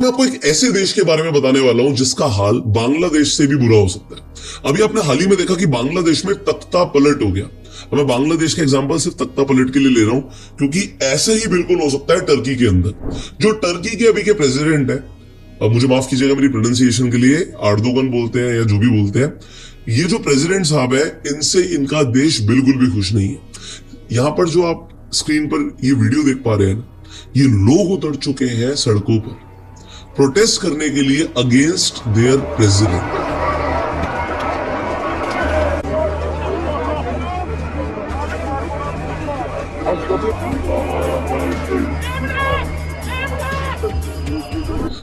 मैं आपको एक ऐसे देश के बारे में बताने वाला हूं जिसका हाल बांग्लादेश से भी बुरा हो सकता है। अभी आपने हाल ही में देखा कि बांग्लादेश में तख्ता पलट हो गया। अब मैं बांग्लादेश का एग्जांपल सिर्फ तख्ता पलट के लिए ले रहा हूं क्योंकि ऐसा ही बिल्कुल हो सकता है टर्की के अंदर। जो टर्की के अभी के प्रेसिडेंट है, अब मुझे माफ कीजिएगा मेरी प्रोनाउंसिएशन के लिए, आर्दोगन बोलते हैं या जो भी बोलते हैं, ये जो प्रेसिडेंट साहब है इनसे इनका देश बिल्कुल भी खुश नहीं है। यहां पर जो आप स्क्रीन पर ये वीडियो देख पा रहे हैं ना, ये लोग उतर चुके हैं सड़कों पर प्रोटेस्ट करने के लिए अगेंस्ट देयर प्रेसिडेंट।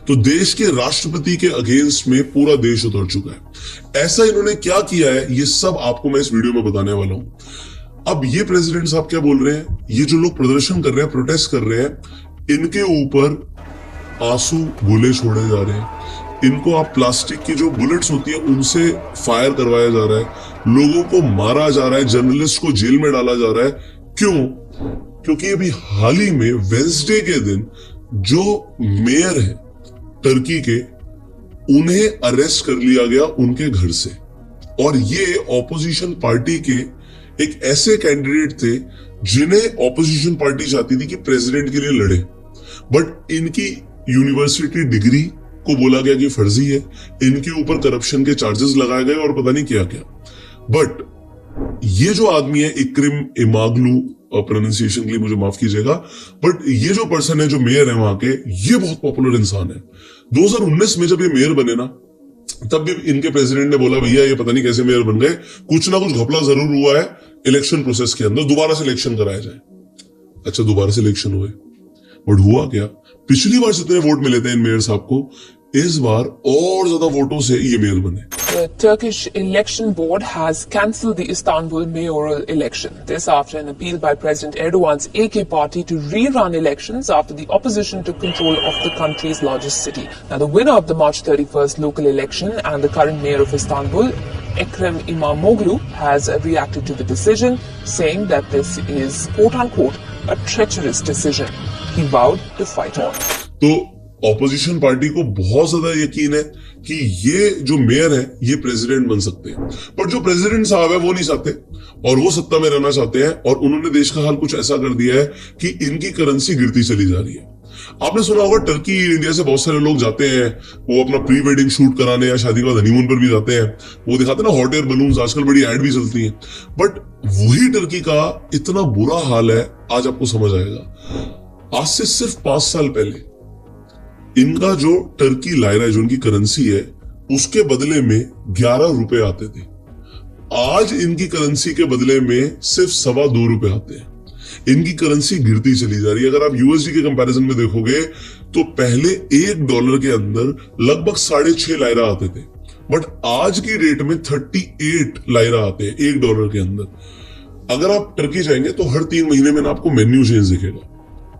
तो देश के राष्ट्रपति के अगेंस्ट में पूरा देश उतर चुका है। ऐसा इन्होंने क्या किया है ये सब आपको मैं इस वीडियो में बताने वाला हूं। अब ये प्रेसिडेंट साहब क्या बोल रहे हैं, ये जो लोग प्रदर्शन कर रहे हैं, प्रोटेस्ट कर रहे हैं, इनके ऊपर आंसू गोले छोड़े जा रहे हैं, इनको आप प्लास्टिक की जो बुलेट्स होती है उनसे फायर करवाया जा रहा है, लोगों को मारा जा रहा है, जर्नलिस्ट को जेल में डाला जा रहा है। क्यों? क्योंकि अभी हाल ही में वेंसडे के दिन जो मेयर है टर्की के, उन्हें अरेस्ट कर लिया गया उनके घर से। और ये ऑपोजिशन पार्टी के एक ऐसे कैंडिडेट थे जिन्हें ऑपोजिशन पार्टी चाहती थी कि प्रेसिडेंट के लिए लड़े, बट इनकी यूनिवर्सिटी डिग्री को बोला गया कि फर्जी है, इनके ऊपर करप्शन के चार्जेस लगाए गए और पता नहीं क्या क्या। बट ये जो आदमी है इक्रिम इमागलू, प्रोनाउंसिएशन के लिए मुझे माफ कीजिएगा, बट ये जो पर्सन है, जो मेयर है वहां के, ये बहुत पॉपुलर इंसान है। 2019 में जब ये मेयर बने ना, तब भी इनके प्रेसिडेंट ने बोला भैया ये पता नहीं कैसे मेयर बन गए, कुछ ना कुछ घपला जरूर हुआ है इलेक्शन प्रोसेस के अंदर, दोबारा से इलेक्शन कराया जाए। अच्छा, दोबारा से इलेक्शन हुए, बट हुआ क्या? पिछली बार जितने वोट मिले थे इन मेयर साहब को, इस बार और ज्यादा वोटों से ये मेयर बने। The Turkish Election Board has cancelled the Istanbul mayoral election. This after an appeal by President Erdogan's AK party to rerun elections after the opposition took control of the country's largest city. Now, the winner of the March 31st local election and the current mayor of Istanbul, Ekrem İmamoğlu, has reacted to the decision, saying that this is quote-unquote a treacherous decision. He vowed to fight on. तो opposition party को बहुत ज्यादा यकीन है कि ये जो mayor है ये प्रेसिडेंट बन सकते हैं, पर जो प्रेसिडेंट साहब है वो नहीं चाहते और वो सत्ता में रहना चाहते हैं। और उन्होंने देश का हाल कुछ ऐसा कर दिया है कि इनकी करेंसी गिरती चली जा रही है। आपने सुना होगा टर्की इंडिया से बहुत सारे लोग जाते हैं, वो अपना प्री वेडिंग शूट कराने या शादी के बाद हनीमून पर भी जाते हैं, वो दिखाते हैं ना हॉट एयर बलून्स, आजकल बड़ी एड भी चलती हैं। बट वही टर्की का इतना बुरा हाल है, आज आपको समझ आएगा। आज से सिर्फ 5 साल पहले इनका जो टर्की लायरा है, जो इनकी करेंसी है, उसके बदले में 11 रुपए आते थे। आज इनकी करेंसी के बदले में सिर्फ 2.25 रुपए आते हैं। इनकी करेंसी गिरती चली जा रही है। अगर आप यूएसडी के कंपैरिजन में देखोगे तो पहले $1 के अंदर लगभग 6.5 लायरा आते थे, बट आज की डेट में 38 लायरा आते हैं $1 के अंदर। अगर आप टर्की जाएंगे तो हर 3 महीने में आपको मेन्यू चेंज दिखेगा।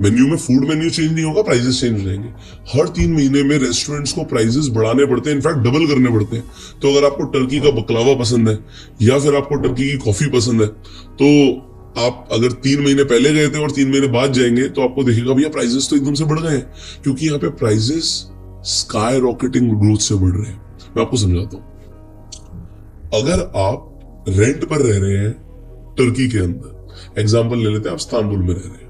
मेन्यू में फूड मेन्यू चेंज नहीं होगा, प्राइसेस चेंज हो जाएंगे। हर 3 महीने में रेस्टोरेंट्स को प्राइसेस बढ़ाने पड़ते हैं, इनफैक्ट डबल करने पड़ते हैं। तो अगर आपको टर्की का बकलावा पसंद है या फिर आपको टर्की की कॉफी पसंद है, तो आप अगर 3 महीने पहले गए थे और 3 महीने बाद जाएंगे तो आपको दिखेगा भैया प्राइसेस तो एकदम से बढ़ गए हैं, क्योंकि यहाँ पे प्राइसेस स्काई रॉकेटिंग ग्रोथ से बढ़ रहे हैं। मैं आपको समझाता हूं। अगर आप रेंट पर रह रहे हैं टर्की के अंदर, एग्जाम्पल ले लेते हैं, आप इस्तांबुल में रह रहे हैं,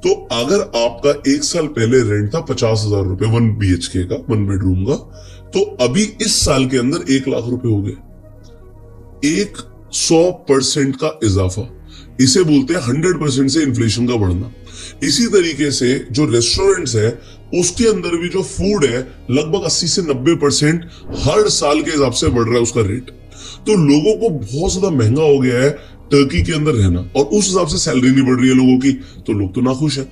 तो अगर आपका 1 साल पहले रेंट था 50,000 रुपए 1 BHK का, 1 बेडरूम का, तो अभी इस साल के अंदर 1 लाख रुपए हो गए। 100% का इजाफा, इसे बोलते हैं 100% से इन्फ्लेशन का बढ़ना। इसी तरीके से जो रेस्टोरेंट्स है उसके अंदर भी जो फूड है लगभग 80 से 90% हर साल के हिसाब से बढ़ रहा है उसका रेट। तो लोगों को बहुत ज्यादा महंगा हो गया है टर्की के अंदर रहना, और उस हिसाब से सैलरी नहीं बढ़ रही है लोगों की, तो लोग तो नाखुश हैं।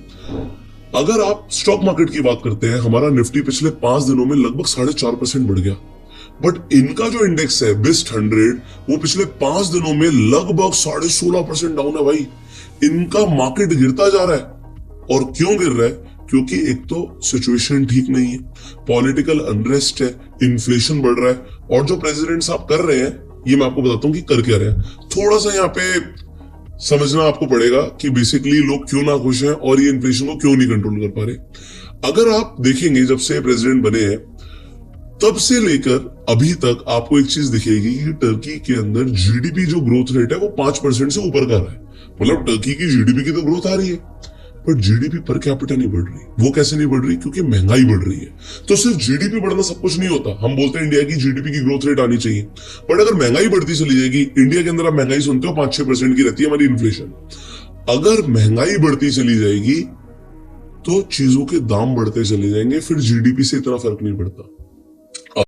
अगर आप स्टॉक मार्केट की बात करते हैं, हमारा निफ्टी पिछले 5 दिनों में लगभग 4.5% बढ़ गया, बट इनका जो इंडेक्स है बिस्ट 100, वो पिछले 5 दिनों में लगभग 16.5% डाउन है। भाई, इनका मार्केट गिरता जा रहा है। और क्यों गिर रहा है? क्योंकि एक तो सिचुएशन ठीक नहीं है, पॉलिटिकल अनरेस्ट है, इन्फ्लेशन बढ़ रहा है, और जो प्रेसिडेंट साहब कर रहे हैं ये मैं आपको बताता हूं कि कर क्या रहे हैं। थोड़ा सा यहाँ पे समझना आपको पड़ेगा कि बेसिकली लोग क्यों ना खुश हैं और ये इन्फ्लेशन को क्यों नहीं कंट्रोल कर पा रहे। अगर आप देखेंगे जब से प्रेसिडेंट बने हैं तब से लेकर अभी तक आपको एक चीज दिखेगी कि टर्की के अंदर जीडीपी जो ग्रोथ रेट है वो 5% से ऊपर का रहा है। मतलब टर्की की जीडीपी की तो ग्रोथ आ रही है, पर जीडीपी पर कैपिटा नहीं बढ़ रही। वो कैसे नहीं बढ़ रही? क्योंकि महंगाई बढ़ रही है। तो सिर्फ जीडीपी बढ़ना सब कुछ नहीं होता। हम बोलते हैं इंडिया की जीडीपी की ग्रोथ रेट आनी चाहिए, बट अगर महंगाई बढ़ती चली जाएगी, इंडिया के अंदर आप महंगाई सुनते हो 5-6% की रहती है हमारी इन्फ्लेशन, अगर महंगाई बढ़ती चली जाएगी तो चीजों के दाम बढ़ते चले जाएंगे, फिर जीडीपी से इतना फर्क नहीं पड़ता।